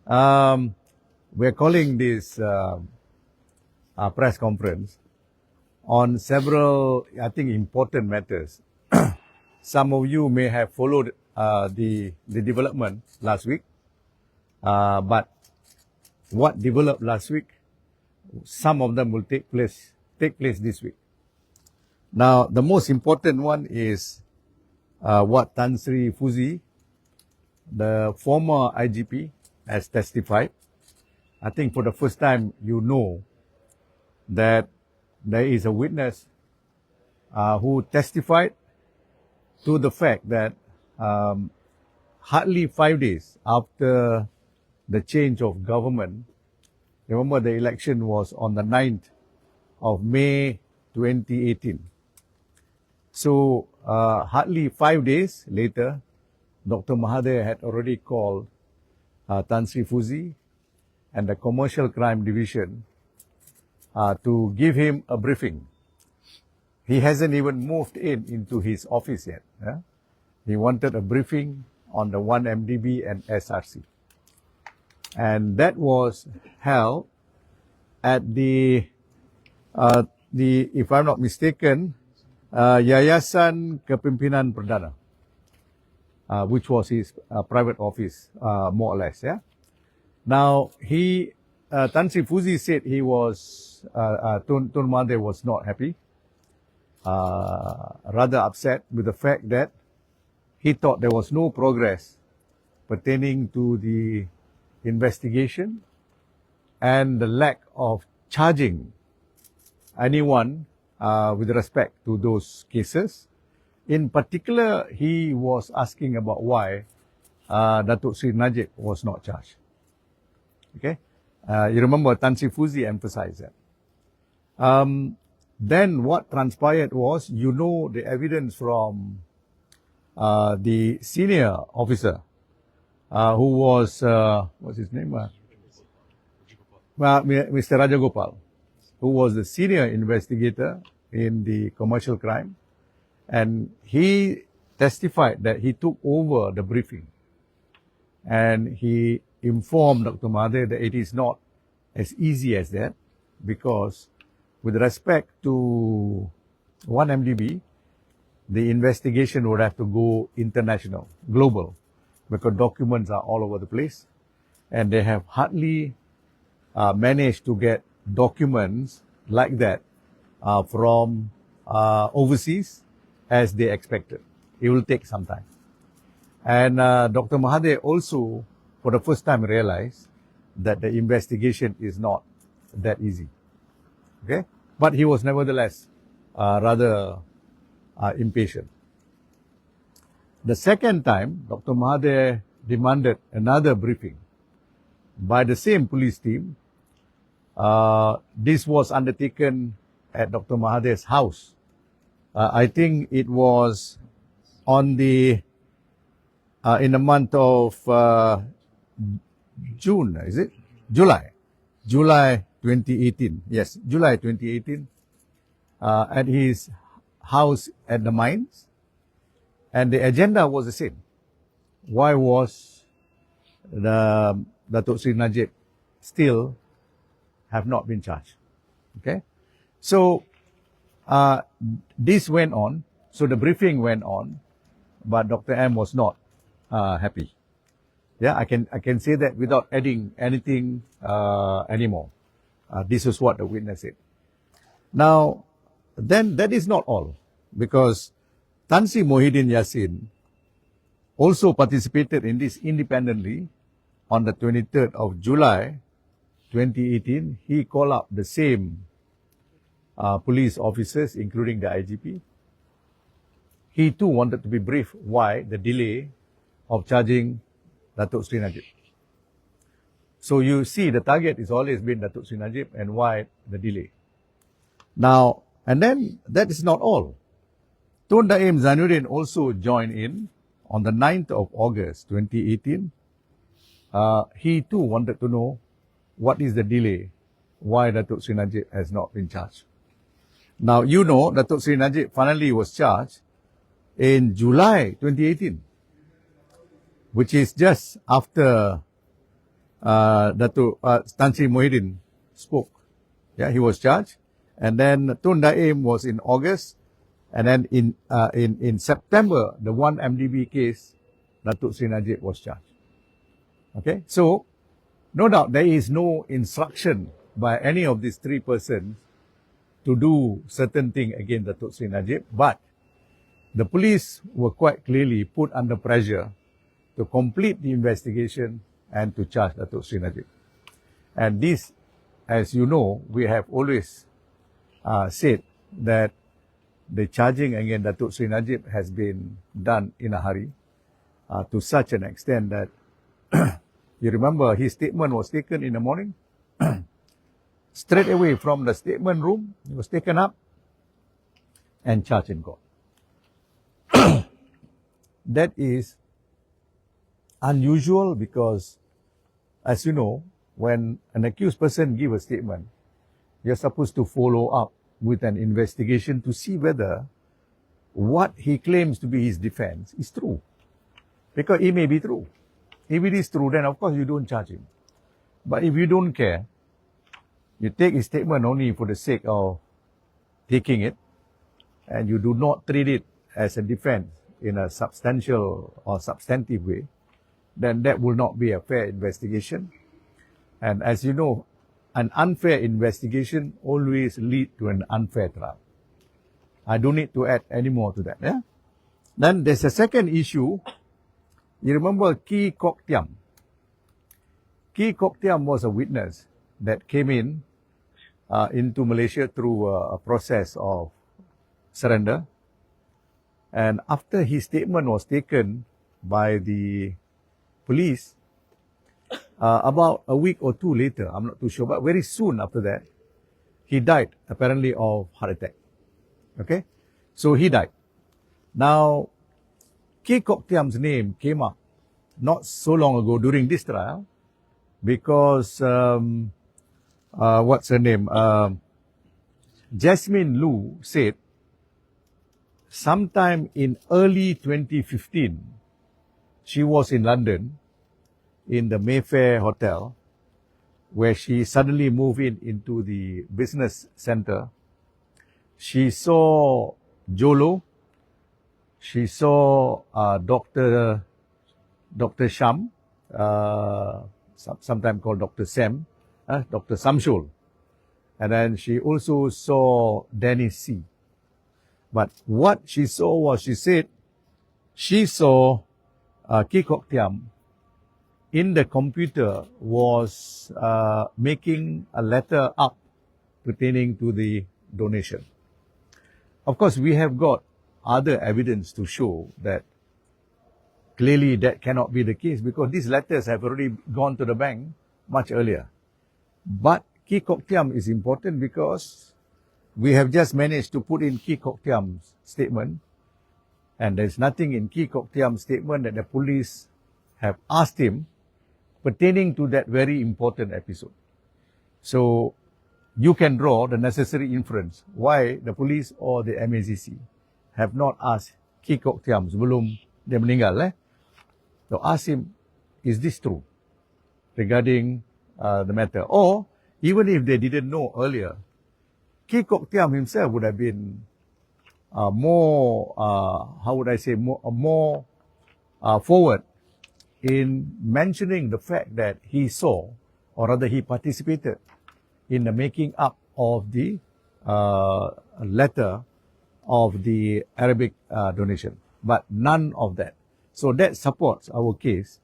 We're calling this press conference on several, I think, important matters. Some of you may have followed the development last week, but what developed last week, some of them will take place this week. Now, the most important one is what Tan Sri Fuzi, the former IGP, has testified. I think for the first time, you know that there is a witness who testified to the fact that hardly 5 days after the change of government, remember the election was on the 9th of May 2018. So hardly 5 days later, Dr. Mahathir had already called Tan Sri Fuzi and the Commercial Crime Division to give him a briefing. He hasn't even moved into his office yet. Yeah? He wanted a briefing on the 1MDB and SRC. And that was held at the if I'm not mistaken, Yayasan Kepimpinan Perdana, which was his private office, more or less. Yeah. Now Tan Sri Fuzi said he was Tun Mahathir was not happy, rather upset with the fact that he thought there was no progress pertaining to the investigation and the lack of charging anyone with respect to those cases. In particular, he was asking about why Datuk Sri Najib was not charged. Okay, you remember Tan Sri Fuzi emphasized that. Then what transpired was, you know, the evidence from the senior officer who was, what's his name? Mr. Rajagopal, who was the senior investigator in the commercial crime. And he testified that he took over the briefing. And he informed Dr. Mahathir that it is not as easy as that, because with respect to 1MDB, the investigation would have to go international, global, because documents are all over the place. And they have hardly managed to get documents like that from overseas as they expected. It will take some time. And Dr. Mahathir also, for the first time, realized that the investigation is not that easy. Okay? But he was nevertheless rather impatient. The second time, Dr. Mahathir demanded another briefing by the same police team. This was undertaken at Dr. Mahathir's house. I think it was on the in the month of June, is it? July 2018. Yes, July 2018, at his house at the mines. And the agenda was the same. Why was the Datuk Sri Najib still have not been charged? Okay, so this went on. So the briefing went on, but Dr. M was not happy. Yeah, I can say that without adding anything anymore. This is what the witness said. Now, then that is not all, because Tan Sri Mohidin Yassin also participated in this independently. On the 23rd of July 2018, he called up the same police officers, including the IGP. He too wanted to be briefed why the delay of charging Datuk Sri Najib. So you see, the target is always been Datuk Sri Najib, and why the delay. Now, and then that is not all. Tun Daim Zainuddin also joined in on the 9th of August 2018. He too wanted to know what is the delay, why Datuk Sri Najib has not been charged. Now, you know, Datuk Sri Najib finally was charged in July 2018, which is just after Datuk Tan Sri Muhyiddin spoke. Yeah, he was charged. And then Tun Daim was in August. And then in September, the 1MDB case, Datuk Sri Najib was charged. Okay, so no doubt there is no instruction by any of these three persons to do certain thing against Datuk Sri Najib, but the police were quite clearly put under pressure to complete the investigation and to charge Datuk Sri Najib. And this, as you know, we have always said that the charging against Datuk Sri Najib has been done in a hurry to such an extent that you remember his statement was taken in the morning. Straight away from the statement room, he was taken up and charged in court. That is unusual because, as you know, when an accused person gives a statement, you're supposed to follow up with an investigation to see whether what he claims to be his defense is true. Because it may be true. If it is true, then of course you don't charge him. But if you don't care, you take his statement only for the sake of taking it, and you do not treat it as a defense in a substantial or substantive way, then that will not be a fair investigation. And as you know, an unfair investigation always leads to an unfair trial. I don't need to add any more to that. Yeah? Then there's a second issue. You remember Ki Kok Tiam. Ki Kok Tiam was a witness that came into Malaysia through a process of surrender. And after his statement was taken by the police, about a week or two later, I'm not too sure, but very soon after that, he died, apparently of heart attack. Okay? So he died. Now, Ki Kok Tiam's name came up not so long ago during this trial because, what's her name? Jasmine Lu said sometime in early 2015, she was in London in the Mayfair Hotel where she suddenly moved into the business center. She saw Jolo. She saw Dr. Sham, sometimes called Dr. Sam, Dr. Samshul. And then she also saw Dennis C. But what she saw was, she said, she saw Ki Kok Tiam in the computer was making a letter up pertaining to the donation. Of course, we have got other evidence to show that clearly that cannot be the case because these letters have already gone to the bank much earlier. But Ki Kok Tiam is important because we have just managed to put in Ki Kok Tiam's statement, and there's nothing in Ki Kok Tiam's statement that the police have asked him pertaining to that very important episode. So you can draw the necessary inference why the police or the MACC have not asked Ki Kok Tiam sebelum dia meninggal. To ask him, is this true regarding the matter? Or even if they didn't know earlier, Ki Kok Tiam himself would have been more, how would I say, more forward in mentioning the fact that he saw, or rather he participated in the making up of the letter of the Arabic donation. But none of that. So that supports our case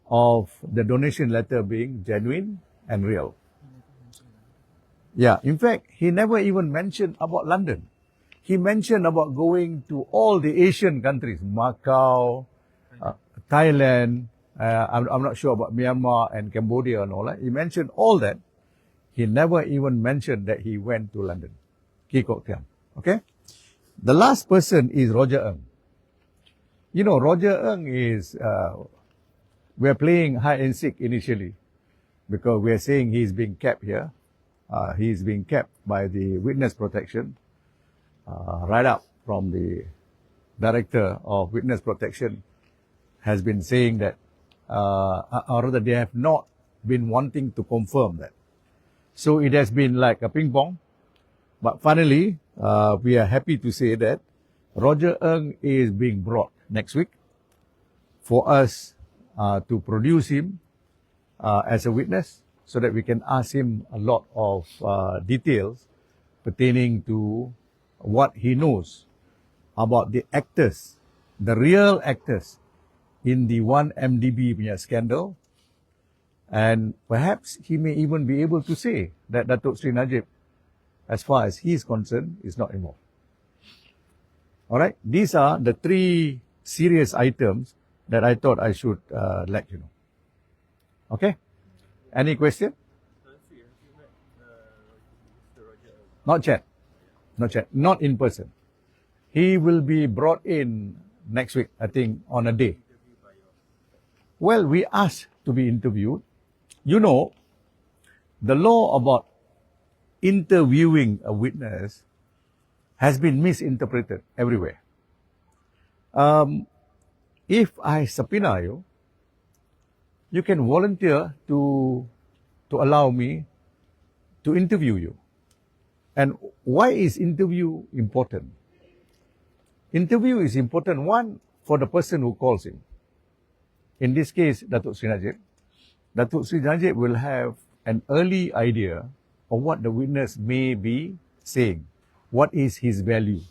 of the donation letter being genuine and real. Yeah, in fact, he never even mentioned about London. He mentioned about going to all the Asian countries, Macau, Thailand, I'm not sure about Myanmar and Cambodia and all that. He mentioned all that. He never even mentioned that he went to London. Ki Kok Tiam. Okay? The last person is Roger Ng. You know, Roger Ng is, we're playing hide and seek initially because we're saying he's being kept here. He's being kept by the witness protection, right up from the director of witness protection has been saying that, or rather they been wanting to confirm that. So it has been like a ping pong. But finally, we are happy to say that Roger Ng is being brought next week for us to produce him as a witness so that we can ask him a lot of details pertaining to what he knows about the actors, the real actors in the 1MDB punya scandal. And perhaps he may even be able to say that Datuk Sri Najib, as far as he is concerned, is not involved. All right, these are the three serious items that I thought I should let you know. Okay? Any question? Not yet. Not yet. Not in person. He will be brought in next week, I think, on a day. Well, we asked to be interviewed. You know, the law about interviewing a witness has been misinterpreted everywhere. If I subpoena you, you can volunteer to allow me to interview you. And why is interview important? Interview is important, one, for the person who calls him. In this case, Datuk Sri Najib. Datuk Sri Najib will have an early idea of what the witness may be saying. What is his value?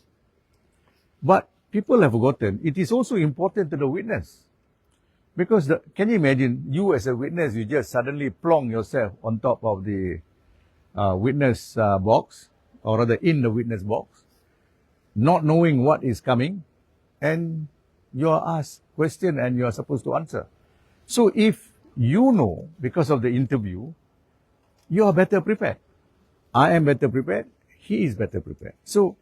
But people have forgotten, it is also important to the witness. Because can you imagine, you as a witness, you just suddenly plonk yourself on top of the witness box, or rather in the witness box, not knowing what is coming, and you are asked question and you are supposed to answer. So if you know, because of the interview, you are better prepared. I am better prepared, he is better prepared. So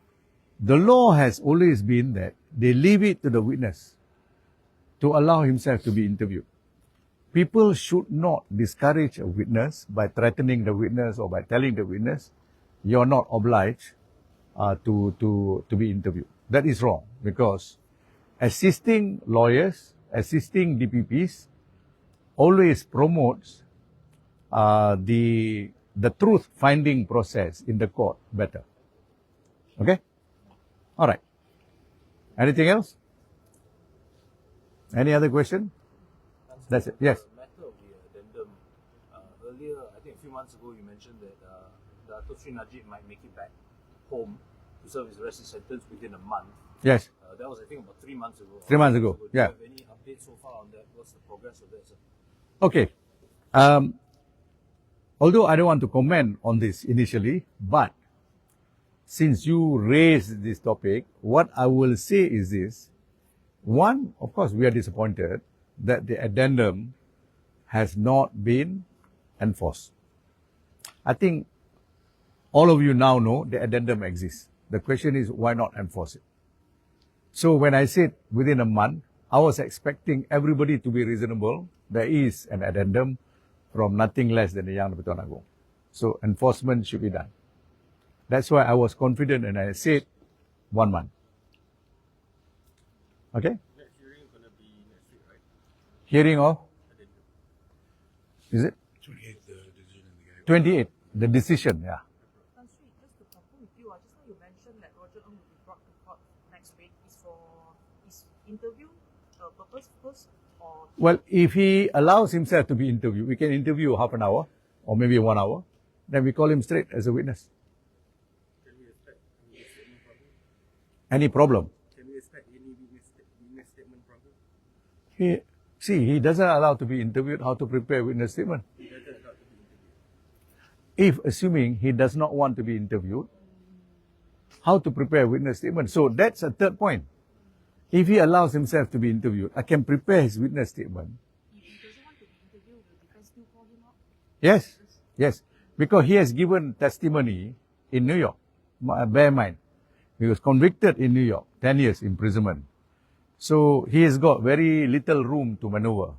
the law has always been that they leave it to the witness to allow himself to be interviewed. People should not discourage a witness by threatening the witness or by telling the witness, you're not obliged to be interviewed. That is wrong, because assisting lawyers, assisting DPPs always promotes the truth-finding process in the court better. Okay? All right. Anything else? Any other question? That's it. Yes. The matter of the addendum. Earlier, I think a few months ago, you mentioned that Datuk Sri Najib might make it back home to serve his rest of his sentence within a month. Yes. That was, I think, about 3 months ago. 3 months ago. Do Yeah. you have any updates so far on that? What's the progress of that, sir? Okay. Although I don't want to comment on this initially, but since you raised this topic, what I will say is this. One, of course, we are disappointed that the addendum has not been enforced. I think all of you now know the addendum exists. The question is, why not enforce it? So when I said within a month, I was expecting everybody to be reasonable. There is an addendum from nothing less than the Yang di-Pertuan Agong. So enforcement should be done. That's why I was confident and I said 1 month. Okay? Next hearing is going to be next week, right? Hearing of? Is it? 28, the decision in the guy. 28, the decision, yeah. Tan Sri, just to confirm with you, just now you mentioned that Roger Ng will be brought to court next week. Is for his interview purpose first, or? Well, if he allows himself to be interviewed, we can interview half an hour or maybe 1 hour. Then we call him straight as a witness. Can we expect any statement problem? Any problem? Can we expect any witness statement problem? He doesn't allow to be interviewed, how to prepare witness statement. He doesn't allow to be interviewed. If assuming he does not want to be interviewed, how to prepare witness statement. So that's a third point. If he allows himself to be interviewed, I can prepare his witness statement. If he doesn't want to be interviewed, will defense still call him out? Yes, yes. Because he has given testimony in New York. Bear in mind, he was convicted in New York, 10 years imprisonment. So he has got very little room to maneuver.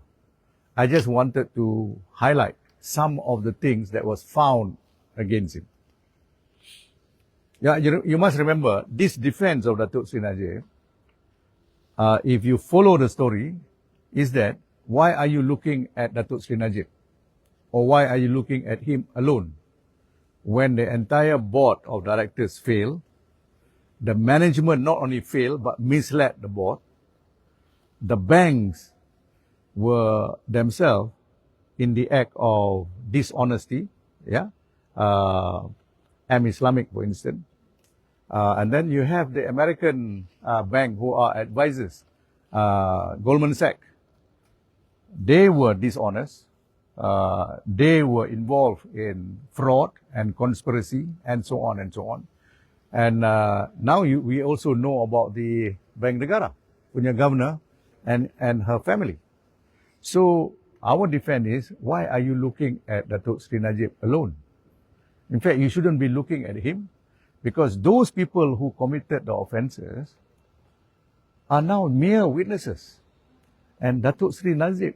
I just wanted to highlight some of the things that was found against him. Yeah, you must remember, this defense of Datuk Sri Najib, if you follow the story, is that, why are you looking at Datuk Sri Najib? or why are you looking at him alone? When the entire board of directors failed, the management not only failed but misled the board. The banks were themselves in the act of dishonesty, and Islamic, for instance. And then you have the American bank who are advisors, Goldman Sachs. They were dishonest. They were involved in fraud and conspiracy and so on and so on. And now we also know about the Bank Negara, punya governor and her family. So our defense is, why are you looking at Datuk Sri Najib alone? In fact, you shouldn't be looking at him, because those people who committed the offences are now mere witnesses. And Datuk Sri Najib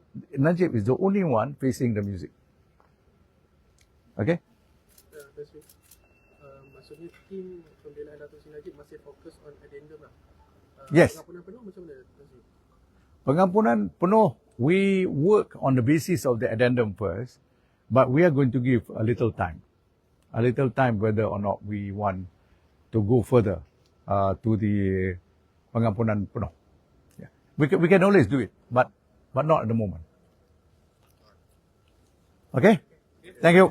is the only one facing the music. Okay? That's it. Maksudnya tim pembelaan Datuk Sri Najib masih fokus on addendum lah. Yes. Pengampunan penuh macam mana? That's it. Pengampunan penuh, we work on the basis of the addendum first, but we are going to give a little time whether or not we want to go further to the pengampunan penuh. Yeah. We can always do it, but not at the moment. Okay? Thank you.